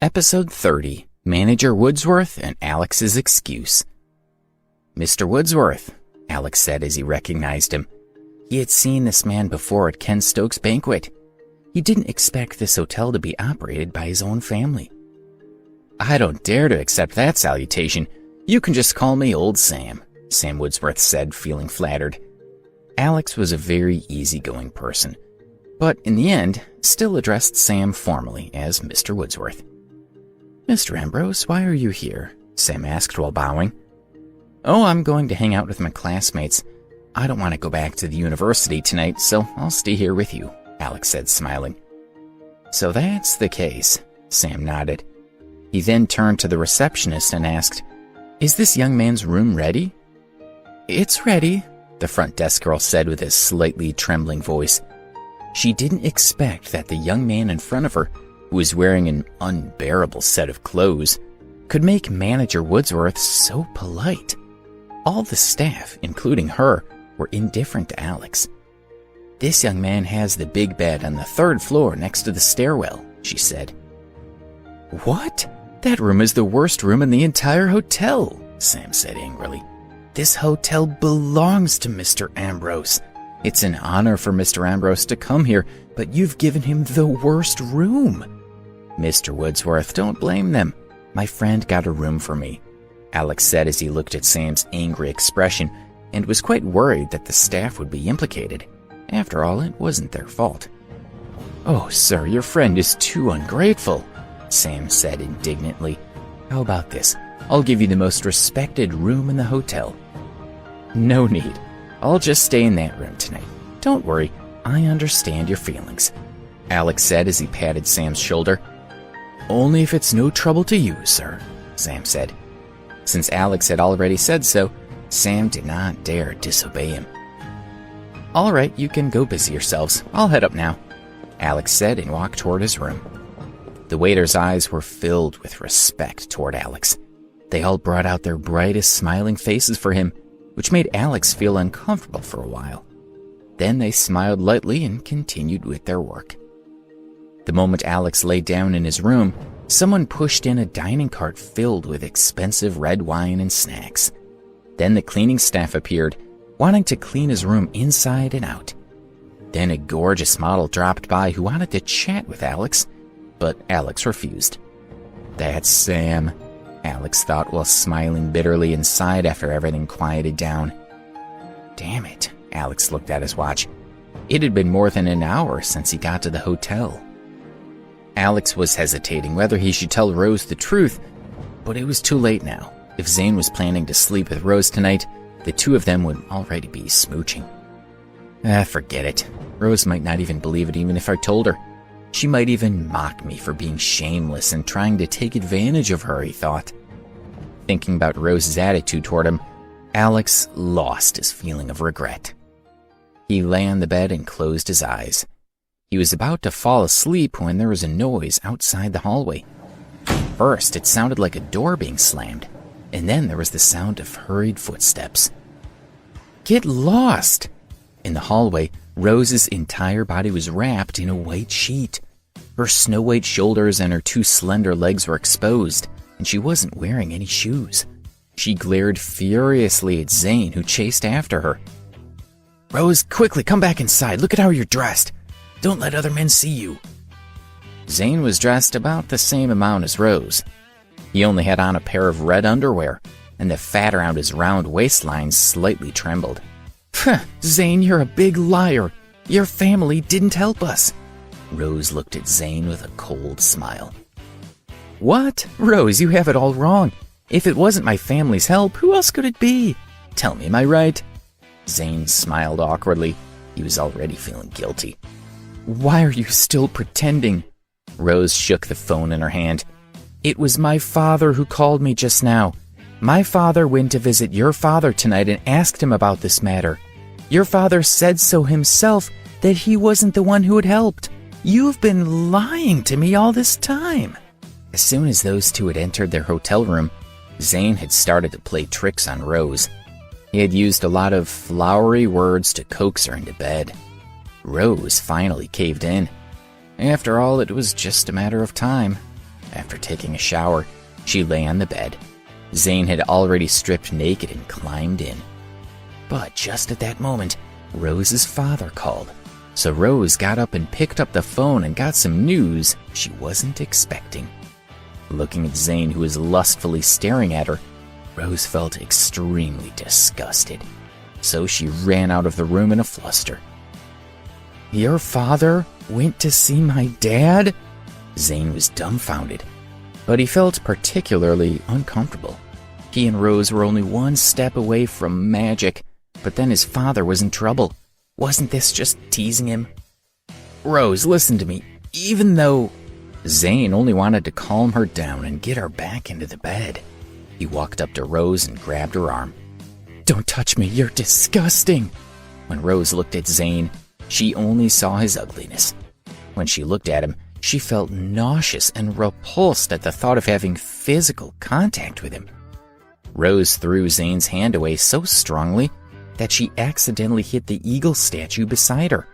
Episode 30, Manager Woodsworth and Alex's Excuse. "Mr. Woodsworth," Alex said as he recognized him. He had seen this man before at Ken Stokes' banquet. He didn't expect this hotel to be operated by his own family. "I don't dare to accept that salutation. You can just call me Old Sam," Sam Woodsworth said, feeling flattered. Alex was a very easygoing person, but in the end, still addressed Sam formally as Mr. Woodsworth. "Mr. Ambrose, why are you here?" Sam asked while bowing. "Oh, I'm going to hang out with my classmates. I don't want to go back to the university tonight, so I'll stay here with you," Alex said, smiling. "So that's the case," Sam nodded. He then turned to the receptionist and asked, "Is this young man's room ready?" "It's ready," the front desk girl said with a slightly trembling voice. She didn't expect that the young man in front of her, who was wearing an unbearable set of clothes, could make Manager Woodsworth so polite. All the staff, including her, were indifferent to Alex. "This young man has the big bed on the 3rd floor next to the stairwell," she said. "What? That room is the worst room in the entire hotel," Sam said angrily. "This hotel belongs to Mr. Ambrose. It's an honor for Mr. Ambrose to come here, but you've given him the worst room." "Mr. Woodsworth, don't blame them. My friend got a room for me," Alex said as he looked at Sam's angry expression and was quite worried that the staff would be implicated. After all, it wasn't their fault. "Oh, sir, your friend is too ungrateful," Sam said indignantly. "How about this? I'll give you the most respected room in the hotel." "No need. I'll just stay in that room tonight. Don't worry, I understand your feelings," Alex said as he patted Sam's shoulder. "Only if it's no trouble to you, sir," Sam said. Since Alex had already said so, Sam did not dare disobey him. "All right, you can go busy yourselves. I'll head up now," Alex said and walked toward his room. The waiters' eyes were filled with respect toward Alex. They all brought out their brightest smiling faces for him, which made Alex feel uncomfortable for a while. Then they smiled lightly and continued with their work. The moment Alex lay down in his room, someone pushed in a dining cart filled with expensive red wine and snacks. Then the cleaning staff appeared, wanting to clean his room inside and out. Then a gorgeous model dropped by who wanted to chat with Alex, but Alex refused. "That's Sam," Alex thought while smiling bitterly inside after everything quieted down. Damn it, Alex looked at his watch. It had been more than an hour since he got to the hotel. Alex was hesitating whether he should tell Rose the truth, but it was too late now. If Zane was planning to sleep with Rose tonight, the two of them would already be smooching. Forget it. Rose might not even believe it even if I told her. She might even mock me for being shameless and trying to take advantage of her, he thought. Thinking about Rose's attitude toward him, Alex lost his feeling of regret. He lay on the bed and closed his eyes. He was about to fall asleep when there was a noise outside the hallway. First, it sounded like a door being slammed, and then there was the sound of hurried footsteps. Get lost! In the hallway, Rose's entire body was wrapped in a white sheet. Her snow-white shoulders and her two slender legs were exposed, and she wasn't wearing any shoes. She glared furiously at Zane, who chased after her. "Rose, quickly, come back inside. Look at how you're dressed. Don't let other men see you." Zane was dressed about the same amount as Rose. He only had on a pair of red underwear, and the fat around his round waistline slightly trembled. "Zane, you're a big liar. Your family didn't help us." Rose looked at Zane with a cold smile. "What? Rose, you have it all wrong. If it wasn't my family's help, who else could it be? Tell me, am I right?" Zane smiled awkwardly. He was already feeling guilty. "Why are you still pretending?" Rose shook the phone in her hand. "It was my father who called me just now. My father went to visit your father tonight and asked him about this matter. Your father said so himself, that he wasn't the one who had helped. You've been lying to me all this time." As soon as those two had entered their hotel room, Zane had started to play tricks on Rose. He had used a lot of flowery words to coax her into bed. Rose finally caved in. After all, it was just a matter of time. After taking a shower, she lay on the bed. Zane had already stripped naked and climbed in. But just at that moment, Rose's father called. So Rose got up and picked up the phone and got some news she wasn't expecting. Looking at Zane, who was lustfully staring at her, Rose felt extremely disgusted. So she ran out of the room in a fluster. "Your father went to see my dad?" Zane was dumbfounded, but he felt particularly uncomfortable. He and Rose were only one step away from magic, but then his father was in trouble. Wasn't this just teasing him? "Rose, listen to me. Even though..." Zane only wanted to calm her down and get her back into the bed. He walked up to Rose and grabbed her arm. "Don't touch me, you're disgusting." When Rose looked at Zane, she only saw his ugliness. When she looked at him, she felt nauseous and repulsed at the thought of having physical contact with him. Rose threw Zane's hand away so strongly that she accidentally hit the eagle statue beside her.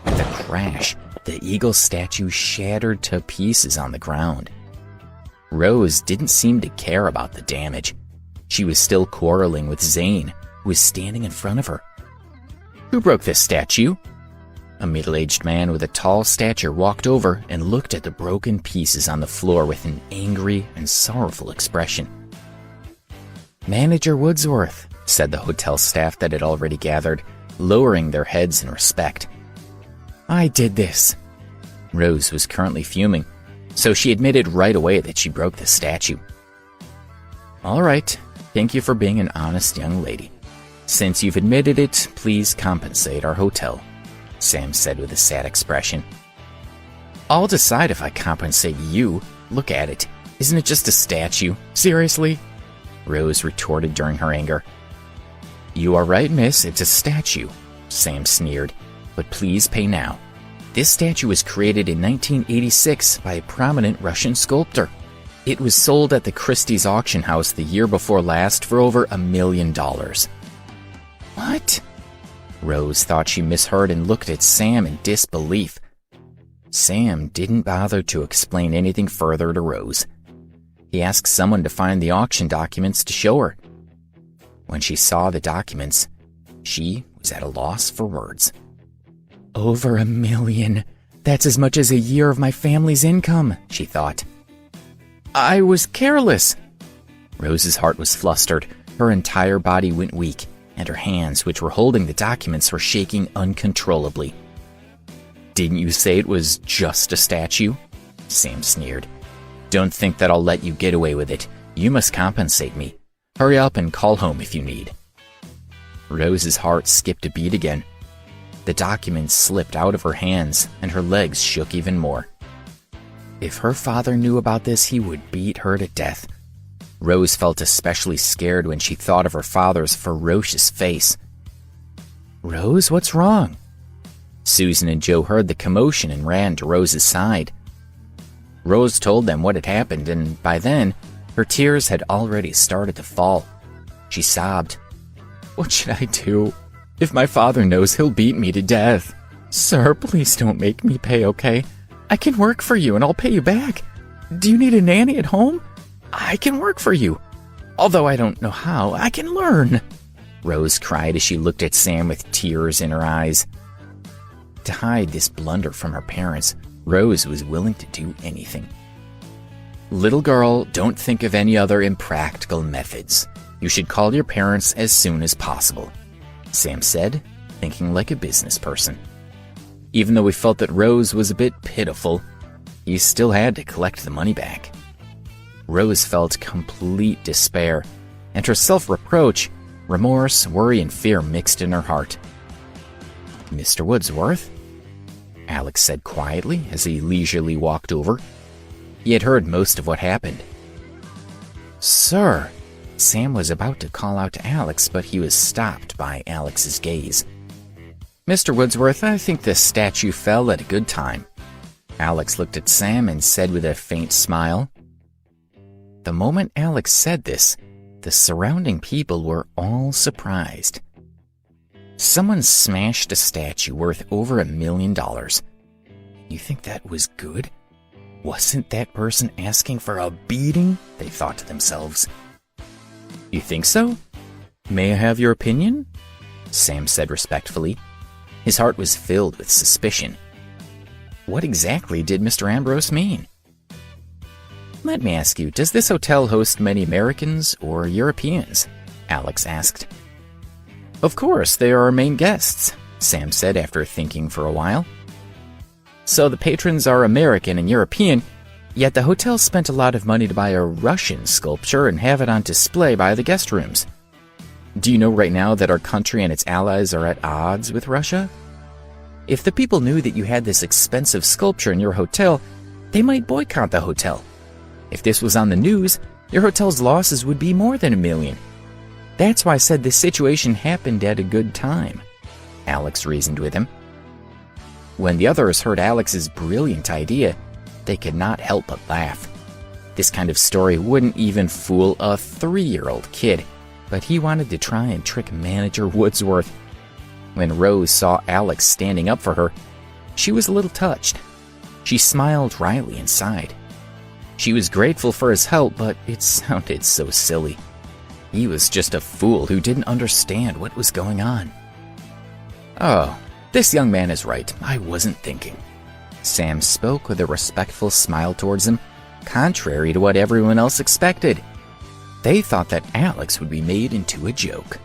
With a crash, the eagle statue shattered to pieces on the ground. Rose didn't seem to care about the damage. She was still quarreling with Zane, who was standing in front of her. "Who broke this statue?" A middle-aged man with a tall stature walked over and looked at the broken pieces on the floor with an angry and sorrowful expression. "Manager Woodsworth," said the hotel staff that had already gathered, lowering their heads in respect. "I did this." Rose was currently fuming, so she admitted right away that she broke the statue. "All right, thank you for being an honest young lady. Since you've admitted it, please compensate our hotel," Sam said with a sad expression. "I'll decide if I compensate you. Look at it. Isn't it just a statue? Seriously?" Rose retorted during her anger. "You are right, miss. It's a statue," Sam sneered. "But please pay now. This statue was created in 1986 by a prominent Russian sculptor. It was sold at the Christie's auction house the year before last for over $1 million. "What?" Rose thought she misheard and looked at Sam in disbelief. Sam didn't bother to explain anything further to Rose. He asked someone to find the auction documents to show her. When she saw the documents, she was at a loss for words. "Over $1 million. That's as much as a year of my family's income," she thought. "I was careless." Rose's heart was flustered. Her entire body went weak, and her hands, which were holding the documents, were shaking uncontrollably. "Didn't you say it was just a statue?" Sam sneered. "Don't think that I'll let you get away with it. You must compensate me. Hurry up and call home if you need." Rose's heart skipped a beat again. The documents slipped out of her hands, and her legs shook even more. If her father knew about this, he would beat her to death. Rose felt especially scared when she thought of her father's ferocious face. "Rose, what's wrong?" Susan and Joe heard the commotion and ran to Rose's side. Rose told them what had happened, and by then, her tears had already started to fall. She sobbed. "What should I do? If my father knows, he'll beat me to death. Sir, please don't make me pay, okay? I can work for you and I'll pay you back. Do you need a nanny at home? I can work for you. Although I don't know how, I can learn." Rose cried as she looked at Sam with tears in her eyes. To hide this blunder from her parents, Rose was willing to do anything. "Little girl, don't think of any other impractical methods. You should call your parents as soon as possible," Sam said, thinking like a business person. Even though he felt that Rose was a bit pitiful, he still had to collect the money back. Rose felt complete despair, and her self-reproach, remorse, worry, and fear mixed in her heart. "Mr. Woodsworth?" Alex said quietly as he leisurely walked over. He had heard most of what happened. "Sir," Sam was about to call out to Alex, but he was stopped by Alex's gaze. "Mr. Woodsworth, I think this statue fell at a good time." Alex looked at Sam and said with a faint smile. The moment Alex said this, the surrounding people were all surprised. Someone smashed a statue worth over $1 million. You think that was good? Wasn't that person asking for a beating? They thought to themselves. You think so? May I have your opinion? Sam said respectfully. His heart was filled with suspicion. What exactly did Mr. Ambrose mean? Let me ask you, does this hotel host many Americans or Europeans? Alex asked. Of course, they are our main guests, Sam said after thinking for a while. So the patrons are American and European, yet the hotel spent a lot of money to buy a Russian sculpture and have it on display by the guest rooms. Do you know right now that our country and its allies are at odds with Russia? If the people knew that you had this expensive sculpture in your hotel, they might boycott the hotel. If this was on the news, your hotel's losses would be more than $1 million. That's why I said this situation happened at a good time, Alex reasoned with him. When the others heard Alex's brilliant idea, they could not help but laugh. This kind of story wouldn't even fool a 3-year-old kid, but he wanted to try and trick Manager Woodsworth. When Rose saw Alex standing up for her, she was a little touched. She smiled wryly inside. She was grateful for his help, but it sounded so silly. He was just a fool who didn't understand what was going on. Oh, this young man is right. I wasn't thinking. Sam spoke with a respectful smile towards him, contrary to what everyone else expected. They thought that Alex would be made into a joke.